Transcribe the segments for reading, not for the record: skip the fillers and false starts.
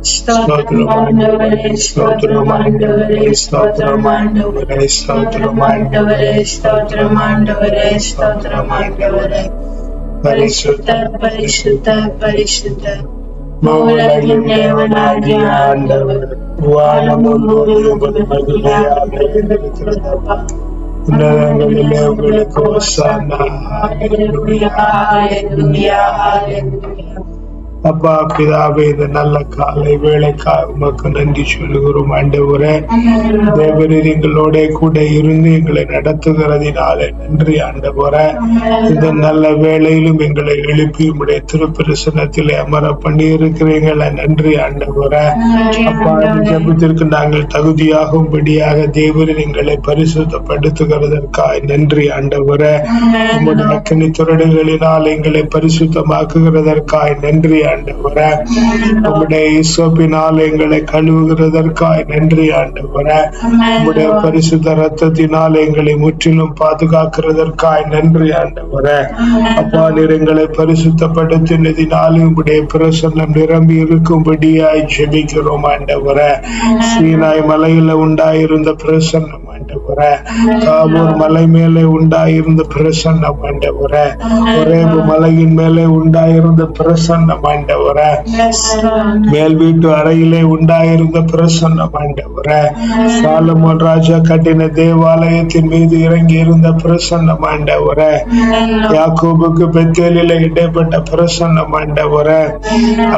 ಸ್ತೋತ್ರಮಾಂಡವರೇ ಸ್ತೋತ್ರಮಾಂಡವರೇ ಸ್ತೋತ್ರಮಾಂಡವರೇ ಸ್ತೋತ್ರಮಾಂಡವರೇ ಸ್ತೋತ್ರಮಾಂಡವರೇ ಸ್ತೋತ್ರಮಾಂಡವರೇ ಪರಿಶುದ್ಧ ಪರಿಶುದ್ಧ ಪರಿಶುದ್ಧ மூலகின் தேவனாகிய ஆண்டவர் வானமும் பூமியும் மகிமையாக இருக்கிறதப்பா. உன்னதங்களிலே உங்களுக்கு ஹோசானா. ஹல்லேலூயா ஹல்லேலூயா ஹல்லேலூயா. அப்பா பிதாவே, இந்த நல்ல காலை வேளைக்காக உமக்கு நன்றி சொல்லுகிறோம் ஆண்டவரே. தேவரீர் எங்களோட கூட இருந்து எங்களை நடத்துகிறதினாலே நன்றி ஆண்டவரே. இந்த நல்ல வேளையிலும் எங்களை எழுப்பி உடைய திருப்பிரசனத்திலே அமர பண்ணி இருக்கிறீங்கள நன்றி ஆண்டவரே. அப்பா ஜெபத்திற்கு நாங்கள் தகுதியாகும்படியாக தேவரீர் எங்களை பரிசுத்தப்படுத்துகிறதற்காக நன்றி ஆண்டவரே. உம்முடைய அக்கினி துறடுகளினால் எங்களை பரிசுத்தமாக்குகிறதற்காக நன்றி ஆண்டவரே. உம்முடைய இயேசுவினால் எங்களை கழுவுகிறதற்காய் நன்றி ஆண்டவரே. உம்முடைய பரிசுத்த ரத்தத்தினால் எங்களை முற்றிலும் பாதுகாக்கிறதற்காய் நன்றி ஆண்டவரே. அப்பா நீர் எங்களை பரிசுத்தப்படுத்தினதினாலே உம்முடைய பிரசன்னம் நிரம்பி இருக்கும்படியாய் ஜெபிக்கிறோம் ஆண்டவரே. சீனாய் மலையில உண்டாயிருந்த பிரசன்னம் ஆண்டவரே, தாபோர் மலை மேலே உண்டாயிருந்த பிரசன்னம் ஆண்டவரே, ஒரேபு மலையின் மேலே உண்டாயிருந்த பிரசன்னம் ஆண்டவரே, மேல் வீட்டு அறையிலே உண்டாயிருந்த பிரசன்னம் ஆண்டவரே, சாலமோன் ராஜா கட்டின தேவாலயத்தின் மீது இறங்கி இருந்த பிரசன்னம் ஆண்டவரே, யாக்கோபுக்கு பெத்தேலிலே இடைப்பட்ட பிரசன்னம் ஆண்டவரே,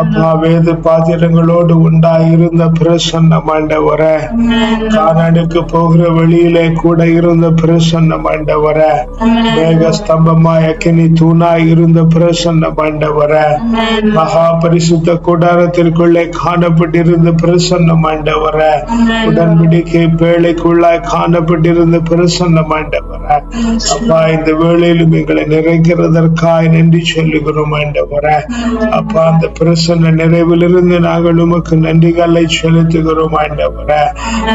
அப்பா வேத பாத்திரங்களோடு உண்டாயிருந்த பிரசன்னம் ஆண்டவரே, கானானுக்கு போகிற வழியிலே கூட இருந்த பிரசன்னம் ஆண்டவரே, மேக ஸ்தம்பமாய் அக்கினி தூணாய் இருந்த பிரசன்னம் ஆண்டவரே, மகா பரிசுத்த கூடாரத்திற்குள்ளே காணப்பட்டிருந்த பிரசன்னம் ஆண்டவரே, உடன்படிக்கை பேழைக்குள்ளாய் காணப்பட்டிருந்த பிரசன்னம் ஆண்டவரே. அப்பா இந்த வேளையிலும் எங்களை நிறைக்கிறதற்காய் நன்றி சொல்லுகிறோம் ஆண்டவரே. அப்பா அந்த பிரசன்ன நிறைவிலிருந்து நாங்கள் உமக்கு நன்றிகளை செலுத்துகிறோம் ஆண்டவரே.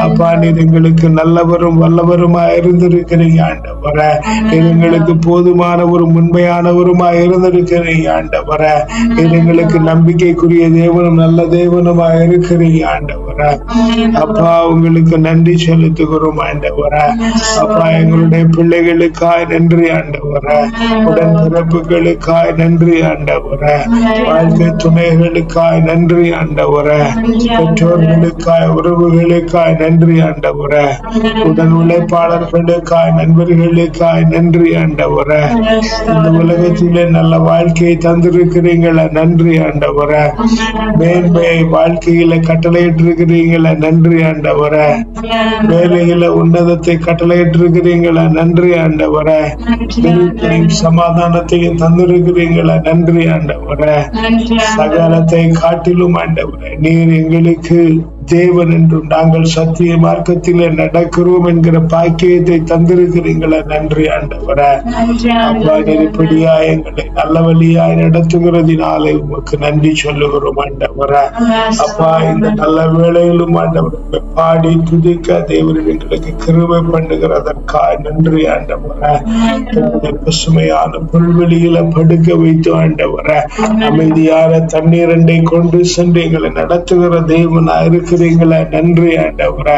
அப்பா நீர் எங்களுக்கு நல்லவரும் வல்லவருமாய் இருந்திருக்கிறீங்க ஆண்டவரே. எங்களுக்கு போதுமானவரும் உண்மையானவருமாய் இருந்திருக்கிறீங்க ஆண்டவரே. எங்களுக்கு நம்பிக்கைக்குரிய தேவனும் நல்ல தேவனுமாய் இருக்கிறீங்க ஆண்டவரே. அப்பா உங்களுக்கு நன்றி செலுத்துகிறோம் ஆண்டவரே. அப்பா எங்களுடைய பிள்ளைகளுக்காய் நன்றி ஆண்டவரே, உடன் பிறப்புகளுக்காய் நன்றி ஆண்டவரே, வாழ்க்கை துணைகளுக்காய் நன்றி ஆண்டவரே, பெற்றோர்களுக்காய் உறவுகளுக்காய் நன்றி ஆண்டவரே, உடன் உழைப்பாளர்களுக்காய் நண்பர்களுக்காய் நன்றி ஆண்டவரே. இந்த உலகத்திலே நல்ல வாழ்க்கையை தந்திருக்கிறீங்களா நன்றி ஆண்டவரே. மேன்மையை வாழ்க்கையில கட்டளையிட்டிருக்கிறீங்களா நன்றி ஆண்டவரே. வேலையில உன்னதத்தை கட்டளையிட்டிருக்கிறீங்களா நன்றி ஆண்டவரே. சமாதானத்தையும் தந்திருக்கிறீங்களா நன்றி ஆண்டவரே. சகலத்தை காட்டிலும் ஆண்டவரே நீர் எங்களுக்கு தேவன் என்றும் நாங்கள் சத்திய மார்க்கத்திலே நடக்கிறோம் என்கிற பாக்கியத்தை தந்திருக்கிறீங்களா நன்றி ஆண்டவரே. அப்பா நெருப்படியா எங்களை நல்ல வழியாய் நடத்துகிறதினாலே உமக்கு நன்றி சொல்லுகிறோம் ஆண்டவரே. அப்பா இந்த நல்ல வேளையிலும் ஆண்டவரை பாடி துதிக்க தேவன் எங்களுக்கு கிருபை பண்ணுகிறதற்காக நன்றி ஆண்டவரே. பசுமையான புல்வெளியில படுக்க வைத்து ஆண்டவரே அமைதியான தண்ணீரண்டை கொண்டு சென்று எங்களை நடத்துகிற தேவனா இருக்கிறீங்களா நன்றி ஆண்டவரே.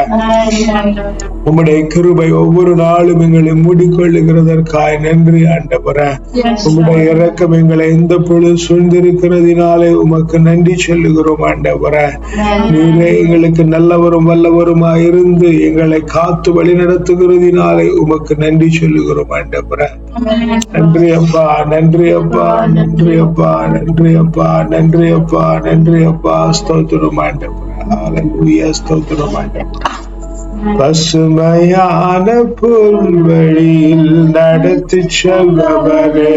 உம்முடைய கிருபை ஒவ்வொரு நாளும் எங்களை மூடிக்கொள்ளுகிறதற்காய் நன்றி ஆண்டவரே. உம்முடைய இரக்கம் எங்களை எந்த பொழுது சூழ்ந்திருக்கிறதினாலே உமக்கு நன்றி சொல்லுகிறோம் ஆண்டவரே. நீரே எங்களுக்கு நல்லவரும் வல்லவருமாய் இருந்து எங்களை காத்து வழி நடத்துகிறதினாலே உமக்கு நன்றி சொல்லுகிறோம் ஆண்டவரே. நன்றி அப்பா, நன்றி அப்பா, நன்றி அப்பா, நன்றி அப்பா, நன்றி அப்பா, நன்றி அப்பா. ஸ்தோத்திரம் ஆண்டவரே. ஹல்லேலூயா. ஸ்தோத்திரம் ஆண்டவரே. பசுமையான புல்வெளியில் நடத்தி செல்பவரே,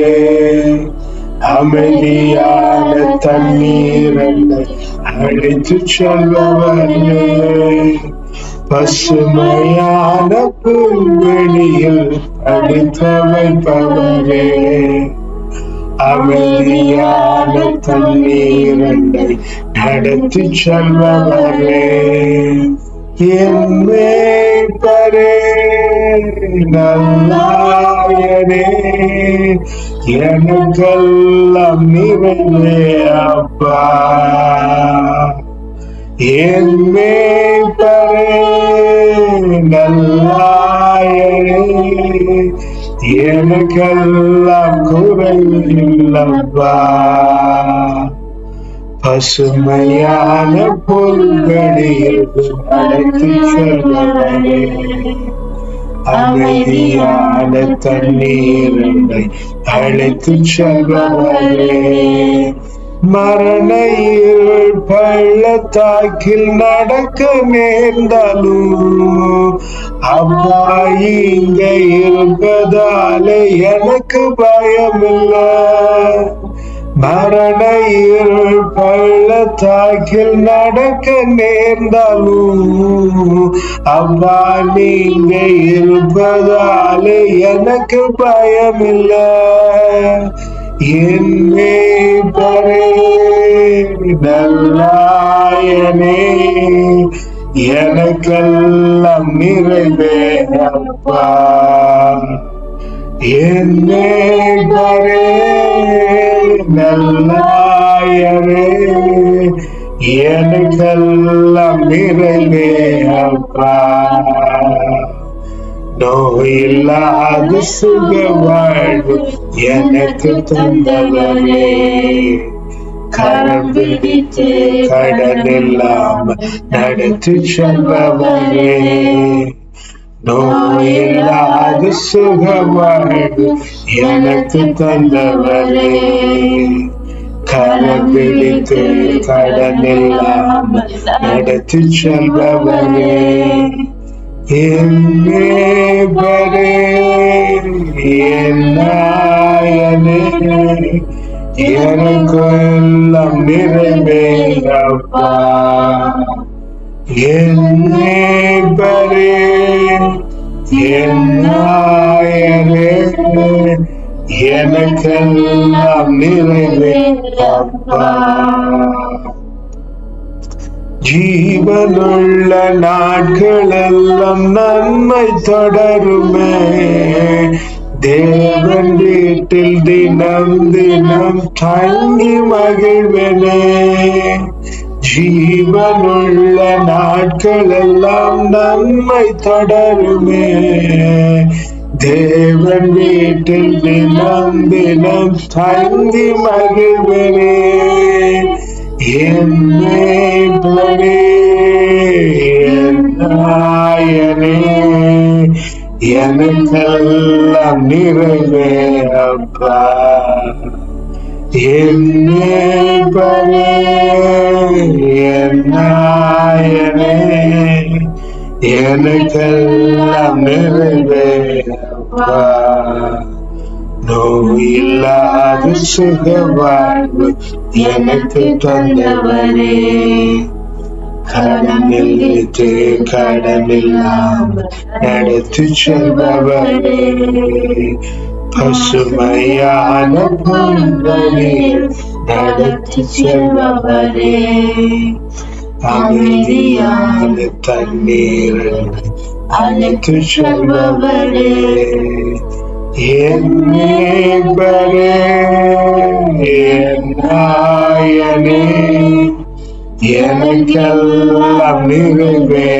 அமைதியான தண்ணீரண்டை அழைத்து செல்பவரே, பசுமையான புல்வெளியில் படிக்க வைப்பவரே, அமைதியான தண்ணீரண்டை நடத்தி செல்பவரே, என் மேய்ப்பரே நல்லாயனே, எனக்கெல்லாம் நிறைவே அப்பா. என் மேய்ப்பரே நல்லாயனே, எனக்கெல்லாம் குறைவில்லப்பா. பசுமையான புல்வெளியில் அழைத்து செல்பவரே, அமைதியான தண்ணீரை அழைத்து செல்பவரே, மரண இருள் பள்ளத்தாக்கில் நடக்க நேர்ந்தாலும் அப்பா இங்க இருப்பதாலே எனக்கு பயமில்லை. மரண இருள் பள்ளத்தாக்கில் நடக்க நேர்ந்தாலும் அப்பா நீங்க இருப்பதாலே எனக்கு பயமில்லை. என் மேய்ப்பரே நல்லாயனே, எனக்கெல்லாம் நிறைவே அப்பா. என் மேய்ப்பரே நல்லாயனே, எனக்கெல்லாம் நிறைவே அப்பா. நோயில்லாத சுக வாழ்வு எனக்கு தந்தவரே, கரம் பிடித்து கடன் இல்லாமல் நடத்தி செல்பவரே, நோயில்லாத சுக வாழ்வு எனக்கு தந்தவரே, கரம் பிடித்து கடன் இல்லாமல் நடத்தி செல்பவரே, என் மேய்ப்பரே என் நாயனே, எனக்கெல்லாம் நிறைவே அப்பா. என் மேய்ப்பரே என் நாயனே, எனக்கெல்லாம் நிறைவே அப்பா. ஜீவனுள்ள நாட்களெல்லாம் நன்மை தொடருமே, தேவன் வீட்டில் தினம் தினம் தங்கி மகிழ்வனே. ஜீவனுள்ள நாட்களெல்லாம் நன்மை தொடருமே, தேவன் வீட்டில் தினம் தினம் தங்கி மகிழ்வனே. என் மேய்ப்பரே என் நாயனே, எனக்கெல்லாம் நிறைவே அப்பா. என் மேய்ப்பரே என் நாயனே, எனக்கெல்லாம் நிறைவே அப்பா. நோயில்லாத சுக வாழ்வு எனக்கு தந்தவரே, கடனில்லிட்டு கடனில்லாமல் நடத்தி செல்பவரே, பசுமையான புல்வெளியில் நடத்தி செல்பவரே, அமைதியான தண்ணீரை அழைத்து செல்பவரே, என் மேய்ப்பரே என் நாயனே, எனக்கெல்லாம் நிறைவே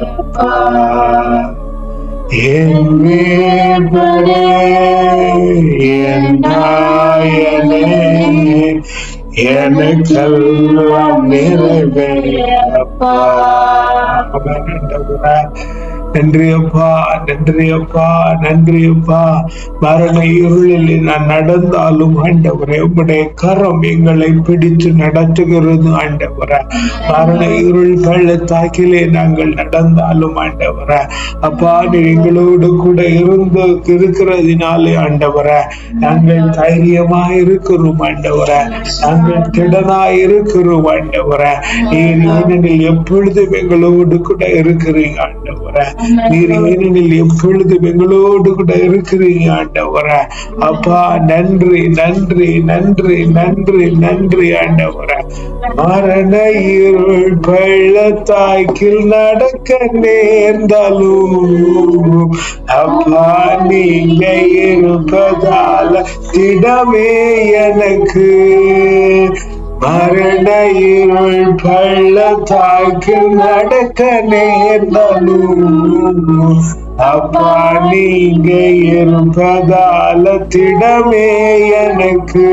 அப்பா. என் மேய்ப்பரே என் நாயனே, எனக்கெல்லாம் நிறைவே அப்பா. நன்றி அப்பா, நன்றி அப்பா, நன்றி அப்பா. மரண இருளில் நான் நடந்தாலும் ஆண்டவரே உம்முடைய கரம் எங்களை பிடித்து நடத்துகிறது ஆண்டவரே. மரண இருள் பள்ளத்தாக்கிலே நாங்கள் நடந்தாலும் ஆண்டவரே அப்பா நீர் எங்களோடு கூட இருக்கிறதுனாலே ஆண்டவரே நாங்கள் தைரியமா இருக்கிறோம் ஆண்டவரே, நாங்கள் திடனாய் இருக்கிறோம் ஆண்டவரே. நீர் ஏனெனில் எப்பொழுதும் எங்களோடு கூட இருக்கிறீங்க ஆண்டவரே. நீர் ஏனெனில் எப்பொழுதும் எங்களோடு கூட இருக்கிறீங்க ஆண்டவரே. அப்பா நன்றி நன்றி நன்றி நன்றி நன்றி ஆண்டவரே. மரண இருள் பள்ளத்தாக்கில் நடக்க நேர்ந்தாலும் அப்பா நீங்க இருப்பதால திடமே எனக்கு. மரண இருள் பள்ளத்தாக்கில் நடக்க நேர்ந்தாலும் அப்பா நீங்க இருப்பதால திடமே எனக்கு.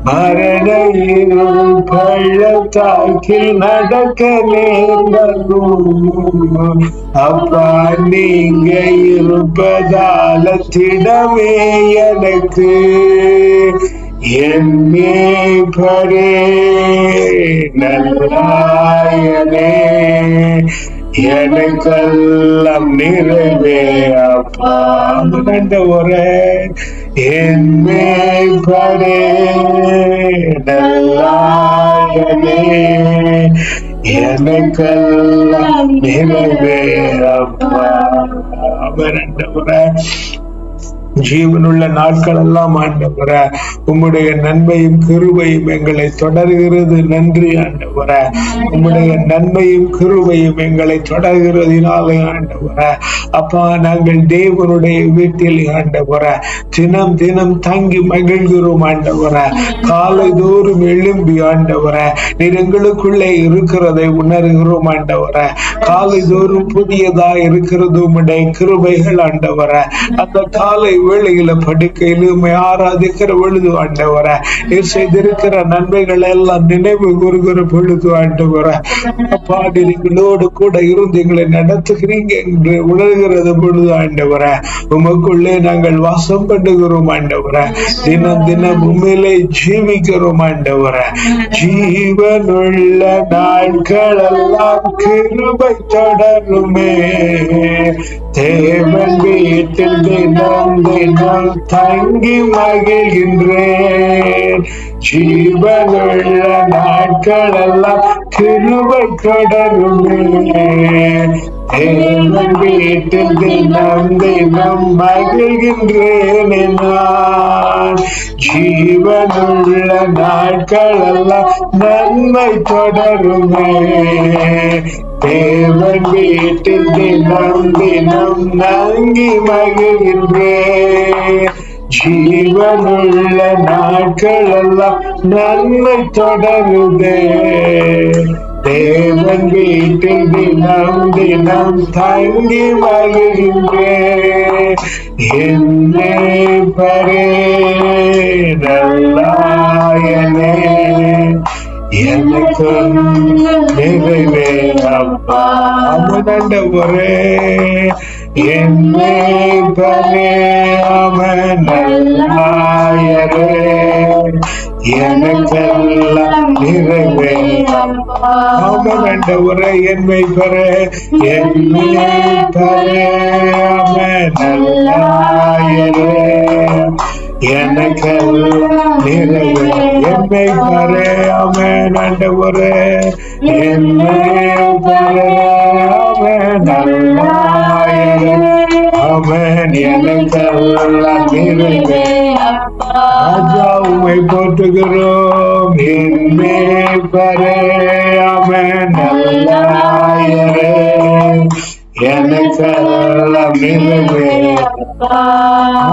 மரண இருள் பள்ளத்தாக்கில் நடக்க நேர்ந்தாலும் அப்பா நீங்க இருப்பதால திடமே எனக்கு. என் மேய்ப்பரே நல்லாயனே எனக்கெல்லாம் நிறைவே அப்பா ஆண்டவரே. என் மேய்ப்பரே நல்லாயனே எனக்கெல்லாம் நிறைவே அப்பா ஆண்டவரே. ஜீவனுள்ள நாட்கள் எல்லாம் ஆண்டவரே உம்முடைய நன்மையும் கிருபையும் எங்களை தொடர்கிறது. நன்றி ஆண்டவரே. உம்முடைய நன்மையும் கிருபையும் எங்களை தொடர்கிறதினாலே ஆண்டவரே அப்பா நாங்கள் தேவனுடைய வீட்டில் ஆண்டவரே தினம் தினம் தங்கி மகிழ்கிறோம் ஆண்டவரே. காலை தோறும் எழும்பி ஆண்டவரே நீர் எங்களுக்குள்ளே இருக்கிறதை உணர்கிறோம் ஆண்டவரே. காலை தோறும் புதியதா இருக்கிறது உம்முடைய கிருபைகள் ஆண்டவரே. அந்த காலை வேளையில படுக்கையிலுமே ஆராதிக்கிற பொழுது ஆண்டவரே நீர் செய்திருக்கிற நன்மைகள் எல்லாம் நினைவு கூறுகிற பொழுது ஆண்டவரே அப்பா நீங்களோடு கூட இருந்து எங்களை நடத்துகிறீங்க என்று உணர்கிறது பொழுது ஆண்டவரே உமக்குள்ளே நாங்கள் வாசம் பண்ணுகிறோம் ஆண்டவரே. தினம் தினம் உண்மையிலே ஜீவிக்கிறோம் ஆண்டவரே. ஜீவனுள்ள நாட்கள் எல்லாம் கிருபை தொடருமே. தேவன் வீட்டில் தினம் தினம் தங்கி மகிழ்கின்றேன். ஜீவனுள்ள நாட்கள் எல்லாம் கிருபை தொடருமே. தேவன் வீட்டில் தினம் தினம் மகிழ்கின்றேன் நான். ஜீவனுள்ள நாட்கள் எல்லாம் நன்மை தொடருமே. தேவன் வீட்டில் தினம் தினம் நங்கி மகிழ்கின்றேன். ஜீவனுள்ள நாட்கள் எல்லாம் நன்மை தொடருதே. தேவன் வீட்டில் தினம் தினம் தங்கி மகிழ்கின்றேன். என்னே பரே நல்லாயனே எனக்கு நிறைவே அப்பா ஆண்டவரே. என்னே பரே நல்லாயரே எனக்கெல்லாம் நிறைவே ஆண்டவரே. என்னை பெற என்னை பெற நல்லாயரே எனக்கெல்லாம் நிறைவே. என்னை பெற ஆண்டவரே என்னை பெற நல்லாயரே எனக்கெல்லாம் நிறைவே. ராஜா உம்மை போற்றுகிறோம். என்னை பெற நல்லாயரே எனக்கெல்லாம் நிறைவே.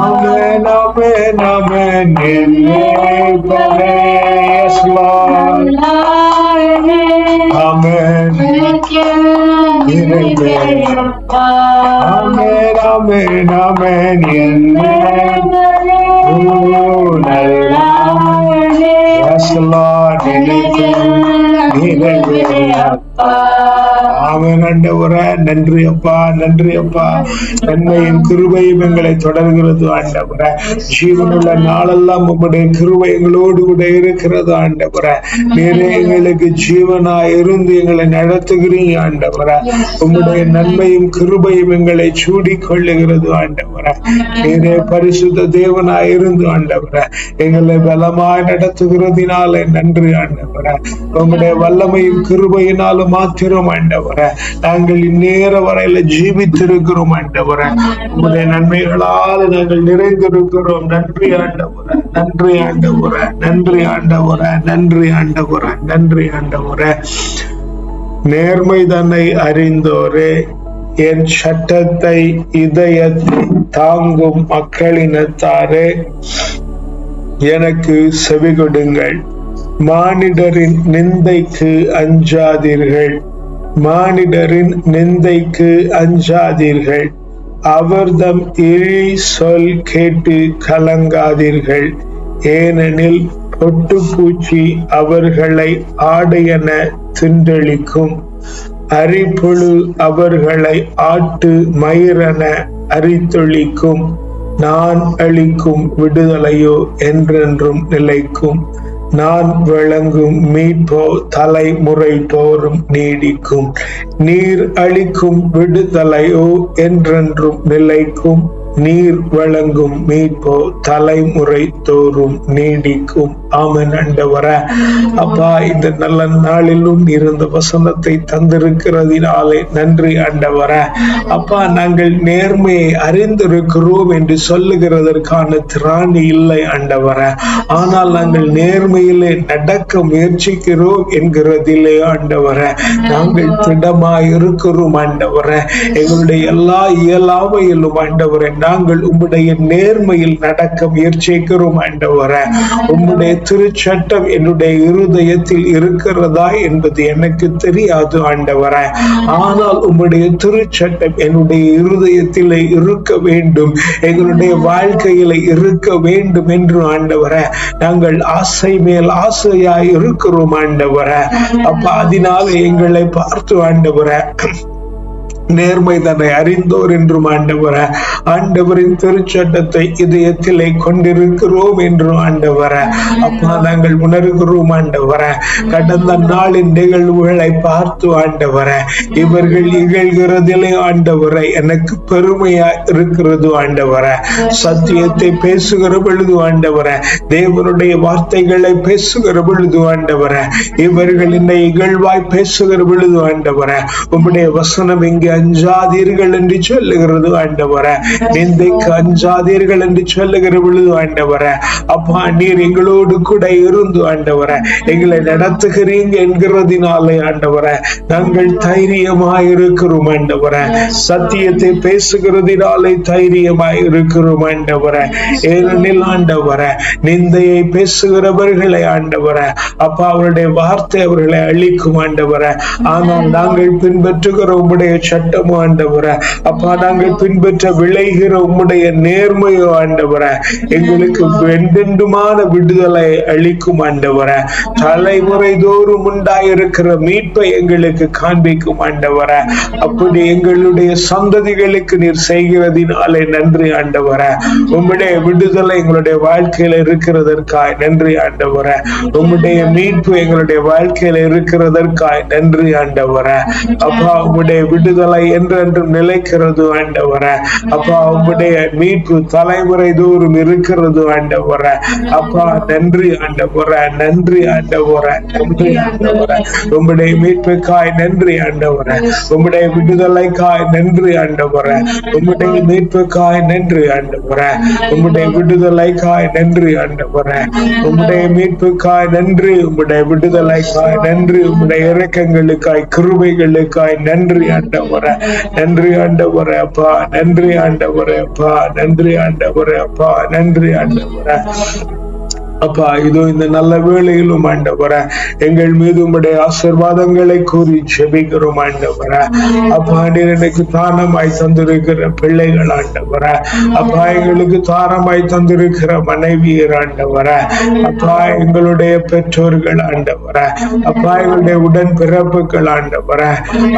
ஆமென் ஆமென் ஆமென். என்னை பெற எஸ் லார்ட் ஆமென் நிறைவே. ஆமென் ஆமென் ஆமென். என்னை நல்லாயரே எஸ் லார்ட் நிறைவே அப்பா. ஆமென் ஆண்டவரே. நன்றி அப்பா நன்றி அப்பா. நன்மையும் கிருபையும் எங்களை தொடர்கிறது ஆண்டவரே. ஜீவனுள்ள நாளெல்லாம் உம்முடைய கிருபை எங்களோடு கூட இருக்கிறது ஆண்டவரே. நீரே எங்களுக்கு ஜீவனாய் இருந்து எங்களை நடத்துகிறீங்க ஆண்டவரே. உம்முடைய நன்மையும் கிருபையும் எங்களை சூடிக் கொள்ளுகிறது ஆண்டவரே. நீரே பரிசுத்த தேவனாய் இருந்து ஆண்டவரே எங்களை பலமாய் நடத்துகிறதினாலே நன்றி ஆண்டவரே. உம்முடைய வல்லமையும் கிருபையினாலும் மாத்திரம் ஆண்டவரே நாங்கள் இந்நேர வரையில ஜீவித்திருக்கிறோம் ஆண்டவரே. உங்களுடைய நன்மைகளால் நாங்கள் நிறைந்திருக்கிறோம். நன்றி ஆண்டவரே, நன்றி ஆண்டவரே, நன்றி ஆண்டவரே, நன்றி ஆண்டவரே, நன்றி ஆண்டவரே. நேர்மை தன்னை அறிந்தோரே, என் சட்டத்தை இதயத்தை தாங்கும் மக்களினத்தாரே, எனக்கு செவி கொடுங்கள். மானிடரின் நிந்தைக்கு அஞ்சாதீர்கள், மானிடரின் நிந்தைக்கு அஞ்சாதீர்கள். அவர்தம் இழி சொல் கேட்டு கலங்காதீர்கள். ஏனெனில் பொட்டுப்பூச்சி அவர்களை ஆடையென தின்றளிக்கும், அரிப்புழு அவர்களை ஆட்டு மயிரென அரித்தொழிக்கும். நான் அளிக்கும் விடுதலையோ என்றென்றும் நிலைக்கும். நான் வழங்கும் மீட்போ தலைமுறை தோறும் நீடிக்கும். நீர் அளிக்கும் விடுதலையோ என்றென்றும் நிலைக்கும். நீர் வழங்கும் மீட்போ தலைமுறை தோறும் நீடிக்கும். ஆமென் ஆண்டவரே. அப்பா, இந்த நல்ல நாளிலும் இருந்த வசனத்தை தந்திருக்கிறதினாலே நன்றி ஆண்டவரே. அப்பா, நாங்கள் நேர்மையை அறிந்திருக்கிறோம் என்று சொல்லுகிறதற்கான திராணி இல்லை ஆண்டவரே. ஆனால் நாங்கள் நேர்மையிலே நடக்க முயற்சிக்கிறோம் என்கிறதிலே ஆண்டவரே நாங்கள் திடமாய் இருக்கிறோம் ஆண்டவரே. எங்களுடைய எல்லா இயலாமையிலும் ஆண்டவரே நாங்கள் உம்முடைய நேர்மையில் நடக்க முயற்சிக்கிறோம் ஆண்டவரே. உம்முடைய திருச்சட்டம் என்னுடைய இருதயத்தில் இருக்கிறதா என்பது எனக்கு தெரியாது ஆண்டவரே. ஆனால் உம்முடைய திருச்சட்டம் என்னுடைய இருதயத்திலே இருக்க வேண்டும், எங்களுடைய வாழ்க்கையில இருக்க வேண்டும் என்று ஆண்டவரே நாங்கள் ஆசை மேல் ஆசையாய் இருக்கிறோம் ஆண்டவரே. அப்ப அதனால எங்களை பார்த்து ஆண்டவரே நேர்மை தன்னை அறிந்தோர் என்றும் ஆண்டவரே ஆண்டவரின் திருச்சட்டத்தை இதயத்திலே கொண்டிருக்கிறோம் என்றும் ஆண்டவரே அப்பா நாங்கள் உணர்கிறோம் ஆண்டவரே. கடந்த நாளின் நிகழ்வுகளை பார்த்து ஆண்டவரே இவர்கள் இகழ்கிறதிலே ஆண்டவரே எனக்கு பெருமையா இருக்கிறது ஆண்டவரே. சத்தியத்தை பேசுகிற பொழுது ஆண்டவரே, தேவனுடைய வார்த்தைகளை பேசுகிற பொழுது ஆண்டவரே, இவர்கள் என்னை இகழ்வாய் பேசுகிற பொழுது ஆண்டவரே உம்முடைய வசனம் இங்கே அஞ்சாதீர்கள் என்று சொல்லுகிறது ஆண்டவரே. நிந்தைக்கு அஞ்சாதீர்கள் என்று சொல்லுகிற பொழுது ஆண்டவரே அப்பா நீர் எங்களோடு கூட இருந்து ஆண்டவரே எங்களை நடத்துகிறீங்க என்கிறதினாலே ஆண்டவரே நாங்கள் தைரியமாய் இருக்கிறோம் ஆண்டவரே. சத்தியத்தை பேசுகிறதினாலே தைரியமாய் இருக்கிறோம் ஆண்டவரே. ஏனெனில் ஆண்டவரே நிந்தையை பேசுகிறவர்களை ஆண்டவரே அப்பா அவருடைய வார்த்தை அவர்களை அழிக்கும் ஆண்டவரே. ஆனால் நாங்கள் பின்பற்றுகிற உம்முடைய சட்டமோ ஆண்டவரே அப்பா நாங்கள் பின்பற்ற விளைகிற உம்முடைய நேர்மையோ ஆண்டவரே எங்களுக்கு வெண்டெண்டுமான விடுதலை அளிக்கும் ஆண்டவரே. தலைமுறை தோறும் உண்டாயிருக்கிற மீட்பை எங்களுக்கு காண்பிக்கும் ஆண்டவரே. அப்படி எங்களுடைய சந்ததிகளுக்கு நீர் செய்கிறதினாலே நன்றி ஆண்டவரே. உம்முடைய விடுதலை எங்களுடைய வாழ்க்கையில இருக்கிறதற்காய் நன்றி ஆண்டவரே. உம்முடைய மீட்பு எங்களுடைய வாழ்க்கையில இருக்கிறதற்காய் நன்றி ஆண்டவரே. அப்பா உம்முடைய விடுதலை என்றென்றும் நிலைக்கிறது ஆண்டவரே. அப்பா உம்முடைய மீட்பு தலைமுறை தோறும் இருக்கிறது ஆண்டவரே. அப்பா நன்றி ஆண்டவரே, நன்றி ஆண்டவரே, நன்றி ஆண்டவரே. உம்முடைய மீட்புக்காய் நன்றி ஆண்டவரே. உம்முடைய விடுதலைக்காய் நன்றி ஆண்டவரே. உம்முடைய மீட்புக்காய் நன்றி ஆண்டவரே. உம்முடைய விடுதலைக்காய் நன்றி ஆண்டவரே. உம்முடைய மீட்புக்காய் நன்றி, உம்முடைய விடுதலைக்காய் நன்றி, உம்முடைய இரக்கங்களுக்காய் கிருபைகளுக்காய் நன்றி ஆண்டவரே. நன்றி ஆண்டவரே அப்பா, நன்றி ஆண்டவரே அப்பா, நன்றி ஆண்டவரே அப்பா, நன்றி ஆண்டவரே அப்பா. இதோ இந்த நல்ல வேளையிலும் ஆண்டவரே எங்கள் மீது உம்முடைய ஆசீர்வாதங்களை கூறி ஜெபிக்கிறோம் ஆண்டவரே. அப்பா நீர் எனக்கு தானமாய் தந்திருக்கிற பிள்ளைகள் ஆண்டவரே அப்பா, எங்களுக்கு தானமாய் தந்திருக்கிற மனைவியர் ஆண்டவரே அப்பா, எங்களுடைய பெற்றோர்கள் ஆண்டவரே அப்பா, எங்களுடைய உடன் பிறப்புகள் ஆண்டவரே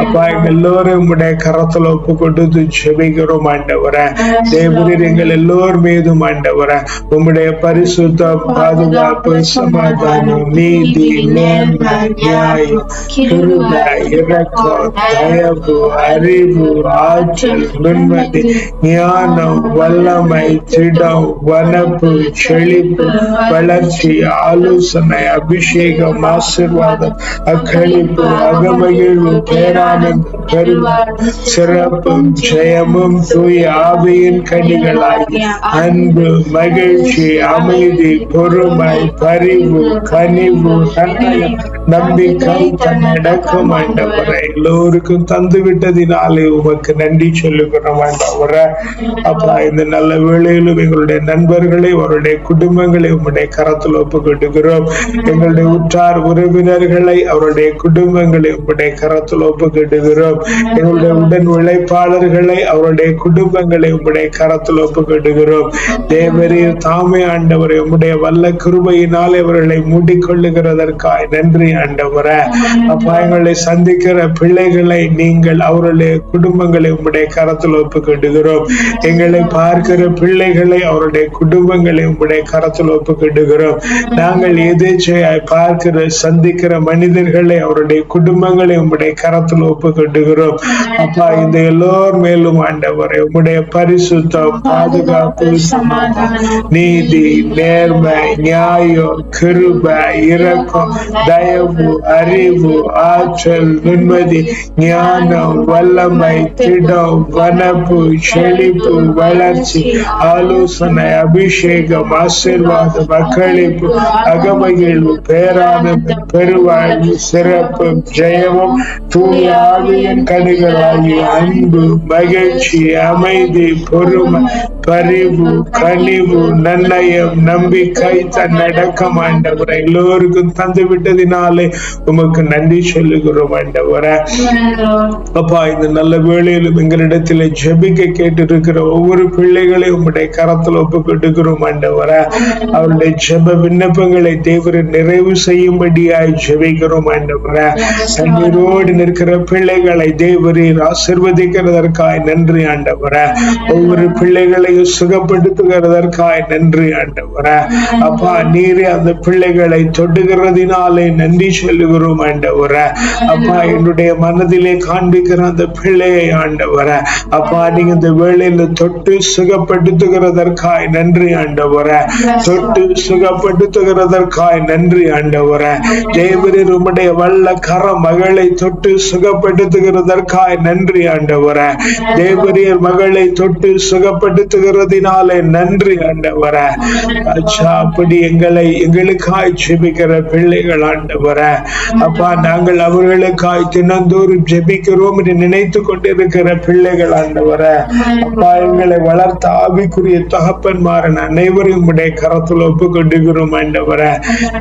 அப்பா, எங்கள் எல்லோரும் உம்முடைய கரத்துல ஒப்பு கொடுத்து ஜெபிக்கிறோம் ஆண்டவரே. தேவரீர் எங்கள் எல்லோர் மீதும் ஆண்டவரே உம்முடைய பரிசுத்த பாதுகாப்பு, சமாதானம், நீதி, நேர்மை, நியாயம், கிருபை, இரக்கம், தயவு, அறிவு, ஆற்றல், நுண்மதி, ஞானம், வல்லமை, திடம், வனப்பு, செழிப்பு, வளர்ச்சி, ஆலோசனை, அபிஷேகம், ஆசீர்வாதம், அக்களிப்பு, அகமகிழ்வு, பேரானந்தம், பெருவாழ்வு, சிறப்பும் ஜெயமும் தூய ஆவியின் கனிகளாகி அன்பு, மகிழ்ச்சி, அமைதி, பொறுமை, பரிவு, கனிவு, நன்னயம், நம்பிக்கை, தன்னடக்கம் ஆண்டவரை எல்லோருக்கும் தந்து விட்டதினாலே உமக்கு நன்றி சொல்லுகிறோம் ஆண்டவரே. அப்பா, இந்த நல்ல வேளையிலும் எங்களுடைய நண்பர்களை, அவருடைய குடும்பங்களை உம்முடைய கரத்தில் ஒப்புக்கொடுக்கிறோம். எங்களுடைய உற்றார் உறவினர்களை, அவருடைய குடும்பங்களை உம்முடைய கரத்தில் ஒப்புக்கொடுக்கிறோம். எங்களுடைய உடன் உழைப்பாளர்களை, அவருடைய குடும்பங்களை உம்முடைய கரத்தில் ஒப்புக்கொடுக்கிறோம். தேவரீர் தாமே ஆண்டவரை உம்முடைய வல்ல கிருபையினால் அவர்களை மூடிக்கொள்ளுகிறதற்காய் நன்றி ஆண்டவரே. அப்பா, எங்களை சந்திக்கிற பிள்ளைகளை நீங்கள் அவருடைய குடும்பங்களை உம்முடைய கரத்தில் ஒப்புக்கொடுக்கிறோம். எங்களை பார்க்கிற பிள்ளைகளை, அவருடைய குடும்பங்களை உம்முடைய கரத்தில் ஒப்புக்கொடுக்கிறோம். நாங்கள் எதேச்சையாய் பார்க்கிற சந்திக்கிற மனிதர்களை, அவருடைய குடும்பங்களை உம்முடைய கரத்தில் ஒப்புக்கொடுக்கிறோம். அப்பா, இந்த எல்லோர் மேலும் ஆண்டவரை உம்முடைய பரிசுத்தம், பாதுகாப்பு, சமாதானம், நீதி, நேர்மை, நியாயம், கிருபை, இரக்கம், தயவு, அறிவு, ஆற்றல், நுண்மதி, ஞானம், வல்லமை, திடம், வனப்பு, செழிப்பு, வளர்ச்சி, ஆலோசனை, அபிஷேகம், ஆசீர்வாதம், அக்களிப்பு, அகமகிழ்வு, பேரானந்தம், பெருவாழ்வு, சிறப்பு, ஜெயமும் தூய ஆவியின் கனிகளாகிய அன்பு, மகிழ்ச்சி, அமைதி, பொறுமை, பரிவு, கனிவு, நன்னயம், நம்பிக்கை, தன்னடக்கம் ஆண்டவரை எல்லோருக்கும் தந்து விட்டதினாலே உமக்கு நன்றி சொல்லுகிறோம் ஆண்டவரே. அப்பா, இந்த நல்ல வேளையிலும் எங்களிடத்தில் ஜெபிக்க கேட்டிருக்கிற ஒவ்வொரு பிள்ளைகளை உம்முடைய கரத்தில் ஒப்புக்கொடுக்கிறோம் ஆண்டவரே. அவருடைய ஜெப விண்ணப்பங்களை தேவரை நிறைவு செய்யும்படியாய் ஜெபிக்கிறோம் ஆண்டவரே. கண்ணீரோடு நிற்கிற பிள்ளைகளை தேவரீர் ஆசீர்வதிக்கிறதற்காய் நன்றி ஆண்டவரே. ஒவ்வொரு பிள்ளைகளையும் சுகப்படுத்துகிறதற்காய் நன்றி ஆண்டவரே. அப்பா, நீரே அந்த பிள்ளைகளை தொடுகிறதினாலே நன்றி சொல்லுகிறோம் ஆண்டவரே. அப்பா, என்னுடைய மனதிலே காண்பிக்கிற அந்த பிள்ளையை ஆண்டவரே, அப்பா, நீங்க இந்த வேளையில தொட்டு சுகப்படுத்துகிறதற்காய் நன்றி ஆண்டவரே. தொட்டு சுகப்படுத்துகிறதற்காய் நன்றி ஆண்டவரே. தேவரீர் உம்முடைய வல்ல கர மகளை தொட்டு சுகப்படுத்துகிறதற்காய் நன்றி ஆண்டவரே. தேவரீர் மகளை தொட்டு சுகப்படுத்துகிறதினாலே நன்றி ஆண்டவரே. அச்சா, அப்படி எங்களுக்காய் ஜெபிக்கிற பிள்ளைகள் ஆண்டவரே. அப்பா, நாங்கள் அவர்களுக்காய் தினந்தோறும் ஜெபிக்கிறோம் என்று நினைத்து கொண்டிருக்கிற பிள்ளைகள் ஆண்டவரே. அப்பா, எங்களை வளர்த்த ஆவிக்குரிய தகப்பன்மாரன் அனைவரும் உடைய கரத்தில் ஒப்புக்கொண்டுகிறோம் ஆண்டவரே.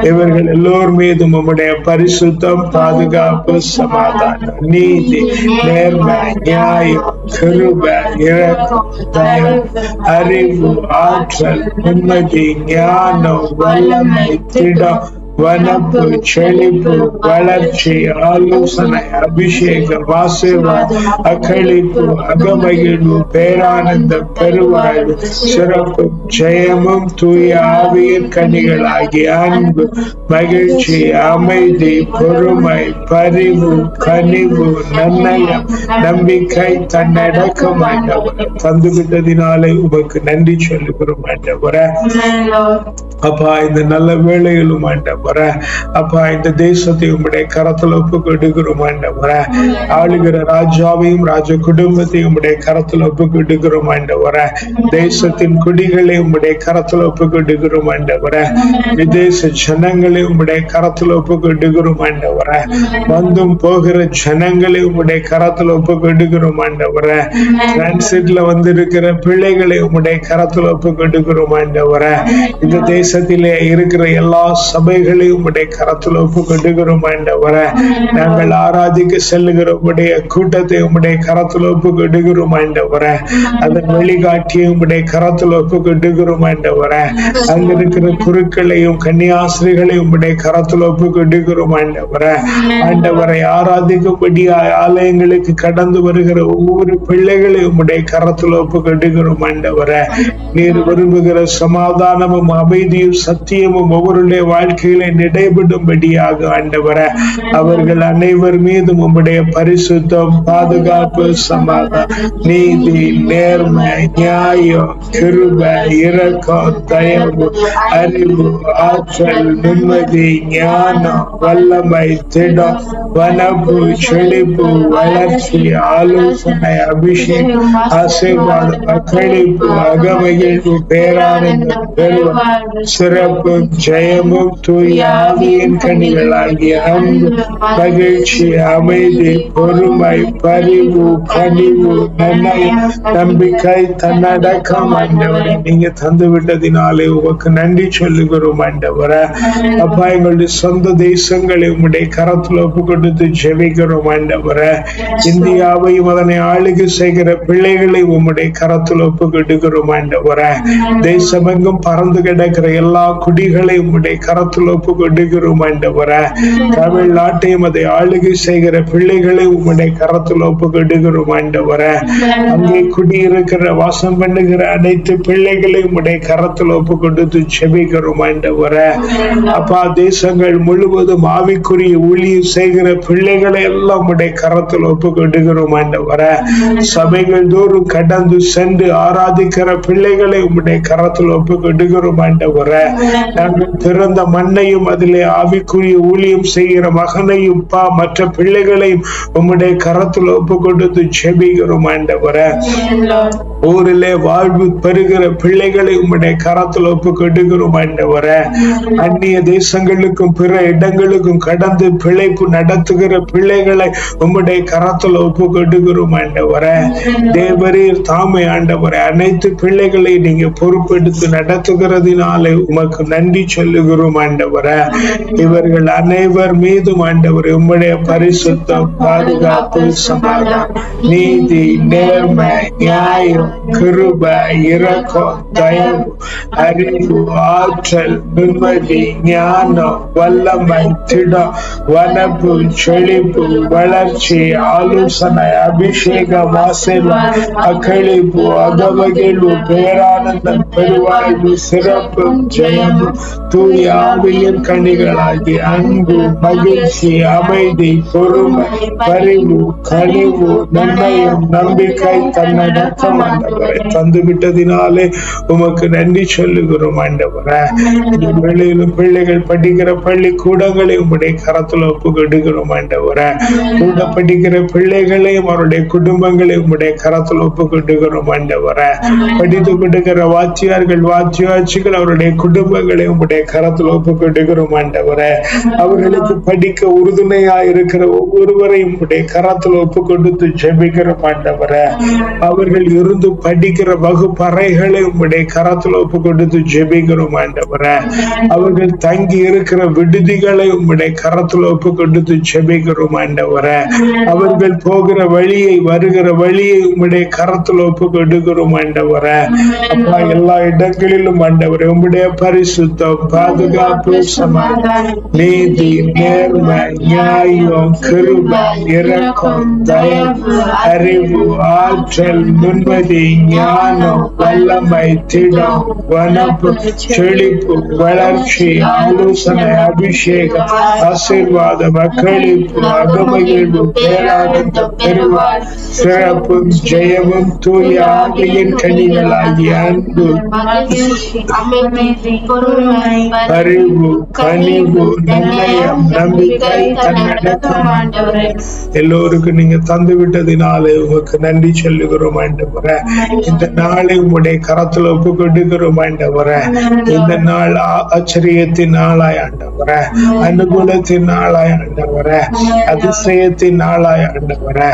இவர்கள் எல்லோர் மீதும் உம்முடைய பரிசுத்தம், பாதுகாப்பு, சமாதானம், நீதி, நேர்மை, நியாயம், கிருபை, இரக்கம், தயவு, அறிவு, ஆற்றல், நிம்மதி, ஞானம், வல்லமை, திடம், வனப்பு, செழிப்பு, வளர்ச்சி, ஆலோசனை, அபிஷேகம், ஆசீர்வாதம், அக்களிப்பு, அகமகிழ்வு, பேரானந்தம், பெருவாழ்வு, சிறப்பு, ஜெயமும் தூய ஆவியின் கனிகள் ஆகிய அன்பு, மகிழ்ச்சி, அமைதி, பொறுமை, பரிவு, கனிவு, நன்னயம், நம்பிக்கை, தன்னடக்கம் ஆண்டவரே தந்துவிட்டதினாலே உமக்கு நன்றி சொல்லுகிறோம் ஆண்டவரே. அப்பா, இந்த நல்ல வேளையிலும் ஆண்டவரே, அப்பா, இந்த தேசத்தை உம்முடைய கரத்தில் ஒப்புக்கொடுக்கிறோம் ஆண்டவரே. ஆளுகிற ராஜாவையும் ராஜ குடும்பத்தையும் உம்முடைய கரத்தில் ஒப்புக்கொடுக்கிறோம் ஆண்டவரே. தேசத்தின் குடிகளை உம்முடைய கரத்தில் ஒப்புக்கொடுக்கிறோம் ஆண்டவரே. விதேச ஜனங்களை உம்முடைய கரத்தில் ஒப்புக்கொடுக்கிறோம் ஆண்டவரே. வந்தும் போகிற ஜனங்களை உம்முடைய கரத்தில் ஒப்புக்கொடுக்கிறோம் ஆண்டவரே. டிரான்சிட்ல வந்திருக்கிற பிள்ளைகளை உம்முடைய கரத்தில் ஒப்புக்கொடுக்கிறோம் ஆண்டவரே. இந்த தேசத்திலே இருக்கிற எல்லா சபைகள் பிள்ளைகளை உம்முடைய கரத்தில் ஒப்பு கொடுக்கிறோம் ஆண்டவரே. நாங்கள் ஆராதிக்க செல்லுகிற உம்முடைய கூட்டத்தை உம்முடைய கரத்தில் ஒப்பு கொடுக்கிறோம் ஆண்டவரே. அதன் வழிகாட்டியை உம்முடைய கரத்தில் ஒப்பு கொடுக்கிறோம் ஆண்டவரே. அங்க இருக்கிற குருக்களையும் கன்னியாஸ்திரிகளையும் உம்முடைய கரத்தில் ஒப்பு கொடுக்கிறோம் ஆண்டவரே. ஆண்டவரை ஆராதிக்கும்படியா ஆலயங்களுக்கு கடந்து வருகிற ஒவ்வொரு பிள்ளைகளையும் உம்முடைய கரத்தில் ஒப்பு கொடுக்கிறோம் ஆண்டவரே. நீர் விரும்புகிற சமாதானமும் அமைதியும் சத்தியமும் ஒவ்வொருடைய வாழ்க்கையில நடைபெறும்படியாக ஆண்டவரே, அவர்கள் அனைவர் மீதும் உம்முடைய பரிசுத்தம், பாதுகாப்பு, சமாதானம், நீதி, நேர்மை, நியாயம், கிருபை, இரக்கம், தயவு, அறிவு, ஆற்றல், நிம்மதி, ஞானம், வல்லமை, திடம், வனப்பு, செழிப்பு, வளர்ச்சி, ஆலோசனை, அபிஷேகம், ஆசீர்வாதம், அக்களிப்பு, அகமகிழ்வு, பேரானந்தம், பெருவாழ், சிறப்பு, ஜெயமும் தூய ஆவியின் கனிகளாகிய அன்பு, மகிழ்ச்சி, அமைதி, பொறுமை, பரிவு, கனிவு, நன்மை, நம்பிக்கை, தன்னடக்கம் ஆண்டவரே நீங்க தந்து விட்டதினாலே உமக்கு நன்றி சொல்லுகிறோம் ஆண்டவரே. அப்பா, எங்களுடைய சொந்த தேசங்களை உம்முடைய கரத்தில் ஒப்பு கொடுத்து ஜெபிக்கிறோம் ஆண்டவரே. இந்தியாவையும் அதனை ஆளுகை செய்கிற பிள்ளைகளை உம்முடைய கரத்தில் ஒப்பு கொடுக்கிறோம் ஆண்டவரே. தேசமெங்கும் பறந்து கிடக்கிற எல்லா குடிகளை உம்முடைய கரத்தில் ஒப்பு கொடுக்கிறோம் ஆண்டவரே. தமிழ்நாட்டையும் அதை ஆளுகை செய்கிற பிள்ளைகளை உம்முடைய கரத்தில் ஒப்பு கொடுக்கிறோம் ஆண்டவரே. அங்கே குடியிருக்கிற வாசம் பண்ணுகிற அனைத்து பிள்ளைகளை உம்முடைய கரத்தில் ஒப்பு கொடுத்து ஜெபிக்கிறோம் ஆண்டவரே. அப்பா, தேசங்கள் முழுவதும் ஆவிக்குரிய ஊழியம் செய்கிற பிள்ளைகளை எல்லாம் உம்முடைய கரத்தில் ஒப்பு கொடுக்கிறோம் ஆண்டவரே. சபைகள் தோறும் கடந்து சென்று ஆராதிக்கிற பிள்ளைகளை உம்முடைய கரத்தில் ஒப்பு கொடுக்கிறோம் ஆண்டவரே. நாங்கள் பிறந்த மண்ணையும் அதிலே ஆவிக்குரிய ஊழியம் செய்கிற மகனையும் மற்ற பிள்ளைகளையும் உம்முடைய கரத்தில் ஒப்பு கொடுத்து ஜெபிக்கிறோம் ஆண்டவரே. ஊரிலே வாழ்வு பெறுகிற பிள்ளைகளை உம்முடைய கரத்தில் ஒப்பு கொடுக்கிறோம் ஆண்டவரே. அந்நிய தேசங்களுக்கும் பிற இடங்களுக்கும் கடந்து பிழைப்பு நடத்துகிற பிள்ளைகளை உம்முடைய கரத்தில் ஒப்பு கொடுக்கிறோம் ஆண்டவரே. தேவரீர் தாமே ஆண்டவரே அனைத்து பிள்ளைகளை நீங்க பொறுப்பெடுத்து நடத்துகிறதினாலே உமக்கு நன்றி சொல்லுகிறோம் ஆண்டவரே. இவர்கள் அனைவர் மீதும் ஆண்டவரே உம்முடைய பரிசுத்தம், பாதுகாப்பு, சமாதானம், நீதி, நேர்மை, நியாயம், கிருபை, இரக்கம், தயவு, அறிவு, ஆற்றல், நிம்மதி, ஞானம், வல்லமை, திடம், வனப்பு, செழிப்பு, வளர்ச்சி, ஆலோசனை, அபிஷேகம், ஆசீர்வாதம், அக்களிப்பு, அகமகிழ்வு, பேரானந்தம், பெருவாழ்வு, சிறப்பு, ஜெயம், தூய ஆவியின் கனிகளாகி அன்பு, மகிழ்ச்சி, அமைதி, பொறுமை, பரிவு, கனிவு, நன்மையும், நம்பிக்கை, தன்னடக்கம் ஆண்டவரை தந்து விட்டதினாலே உமக்கு நன்றி சொல்லுகிறோம் ஆண்டவரே. வெளியிலும் பிள்ளைகள் படிக்கிற பள்ளி கூடங்களை உம்முடைய கரத்தில் ஒப்பு கொடுக்கிறோம் ஆண்டவரே. கூட படிக்கிற பிள்ளைகளையும் அவருடைய குடும்பங்களை உம்முடைய கரத்தில் ஒப்பு கொடுக்கிறோம் ஆண்டவரே. படித்து கொடுக்கிற வாத்தியார்கள், வாத்தியாட்சிகள் அவருடைய குடும்பங்களை உம்முடைய கரத்தில் ஒப்பு கொடுக்கிறோம் ஆண்டவரே. அவர்களுக்கு படிக்க உறுதுணையா இருக்கிற ஒவ்வொருவரையும் உம்முடைய கரத்தில் ஒப்பு கொடுத்து ஜெபிக்கிறோம் ஆண்டவரே. அவர்கள் இருந்து படிக்கிற வகுப்பறைகளை உம்முடைய கரத்தில் ஒப்பு கொடுத்து ஜெபிக்கிறோம் ஆண்டவரே. அவர்கள் தங்கி இருக்கிற விடுதிகளை உம்முடைய கரத்தில் ஒப்பு கொடுத்து ஜெபிக்கிறோம் ஆண்டவரே. அவர்கள் போகிற வழியை, வருகிற வழியை உம்முடைய கரத்தில் ஒப்பு கொடுக்கிறோம் ஆண்டவரே. அப்பா, எல்லா இடங்களிலும் ஆண்டவரே உம்முடைய பரிசுத்தம், பாதுகாப்பு, சமாதானம், நீதி, நேர்மை, நியாயம், கிருபை, இரக்கம், தயவு, அறிவு, ஆற்றல், நிம்மதி, ஞானம், வல்லமை, திடம், வனப்பு, செழிப்பு, வளர்ச்சி, ஆலோசனை, அபிஷேகம், ஆசீர்வாதம், அக்களிப்பு, அகமகிழ்வு, பேரானந்தம், பெருவாழ், சிறப்பு, ஜெயமும் தூய ஆவியின் கனிகளாகிய அன்பு, அறிவு, கனிவு, நன்மையம், நம்பிக்கை, தன்னடக்கம் ஆண்டவரே. எல்லோருக்கும் நீங்க தந்து விட்டதினாலே உமக்கு நன்றி சொல்லுகிறோம் ஆண்டவரே. இந்த நாளை உம்முடைய கரத்தில் ஒப்பு கொடுக்கிறோம் ஆண்டவரே. இந்த நாள் ஆச்சரியத்தின் நாளாய் ஆண்டவரே, அனுகூலத்தின் நாளாய் ஆண்டவரே, அதிசயத்தின் நாளாய் ஆண்டவரே,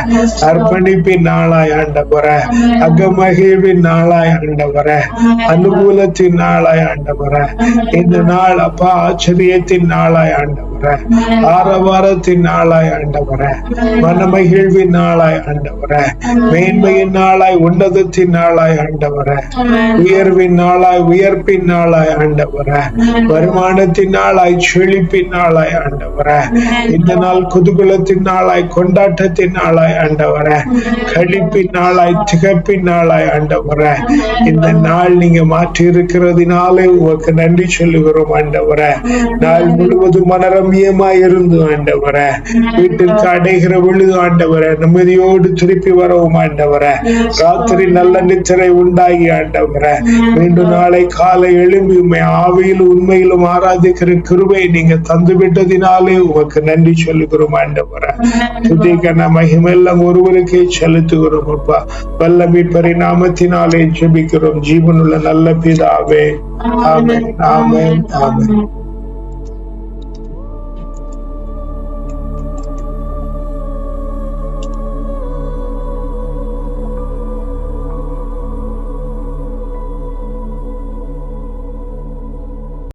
அர்ப்பணிப்பின் நாளாய் ஆண்டவரே, அகமகிழ்வின் நாளாய் ஆண்டவரே, அனுகூலத்தின் நாளாய் ஆண்டவரே. இந்த நாள் அப்பா ஆச்சரியத்தின் நாளாய் ஆண்டவரே, ஆரவாரத்தின் நாளாய் ஆண்டவரே, மனமகிழ்வின் நாளாய் ஆண்டவரே, மேன்மையின் நாளாய், உன்னதத்தின் நாளாய் ஆண்டவரே, உயர்வின் நாளாய், உயர்ப்பின் நாளாய் ஆண்டவரே, வருமானத்தின் நாளாய், செழிப்பின் நாளாய் ஆண்டவரே, இந்த நாள் குதூகலத்தின் நாளாய், கொண்டாட்டத்தின் நாளாய் ஆண்டவரே, கழிப்பின் நாளாய், திகப்பின் நாளாய் ஆண்டவரே, இந்த நாள் நீங்க மாற்றி இருக்கிறதுனாலே உமக்கு நன்றி சொல்லுகிறோம் ஆண்டவரே. நாள் முழுவதும் மனரம்யமாய் இருந்து ஆண்டவரே, வீட்டிற்கு அடைகிற பொழுது ஆண்டவரே நிம்மதியோடு திருப்பி வரவும் ஆண்டவரே, ராத்திரி நல்ல நித்திரை உண்டாகி ஆண்டவரே, மீண்டும் நாளை காலை எழும்பி உண்மை ஆவியில் உண்மையிலும் ஆராதிக்கிற கிருபை நீங்க தந்து விட்டதினாலே உமக்கு நன்றி சொல்லுகிறோம் ஆண்டவரே. துதிகன மகிமெல்லாம் ஒருவருக்கே செலுத்துகிறோம் அப்பா. வல்ல மீட்பரின் நாமத்தினாலே ஜெபிக்கிறோம் ஜீவனுள்ள நல்ல பிதாவே. ஆமென், ஆமென், ஆமென்.